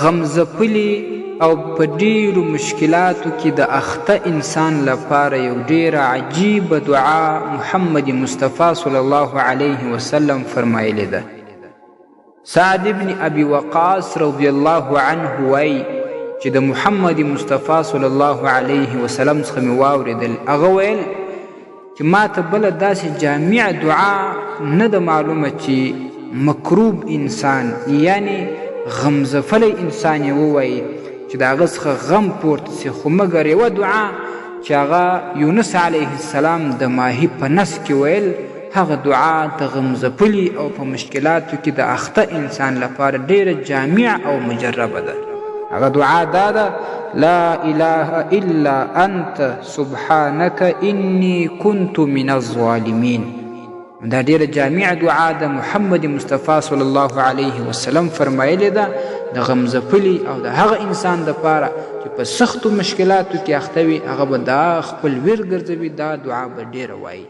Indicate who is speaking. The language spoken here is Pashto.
Speaker 1: غمځپلي او په ډیرو مشکلاتو کې د اخته انسان لپاره یو ډیره عجیبه دعا محمد مصطفی صلی الله علیه وسلم فرمایلی ده. سعد ابن ابي وقاص رضی الله عنه وایي چې د محمد مصطفی صلی الله علیه وسلم څخه مې واورېدل، هغه ویل چې ما ته بله داسې جامع دعا نه ده معلومه چې مکروب انسان یعنی غمځفلی انسان یې ووایي چې د هغه څخه غم پورته سي، خو مګر یوه دعا چې هغه یونس علیه السلام د ماهي په نس کې ویل، هغه دعا د غمځپلي او په مشکلاتو کې د اخته انسان لپاره ډیره جامع او مجربه ده. هغه دعا دا ده: لا اله الا انت سبحانك انی كنت من الظالمین. دا ډیره جامع دعا د محمد مصطفی صلی الله علیه وسلم فرمایلی ده د غمځپلي او د هغه انسان دپاره چې په سختو مشکلاتو کې اخته وي، هغه به دا خپل ویر ګرځوي، دا دعا به ډیره وایي.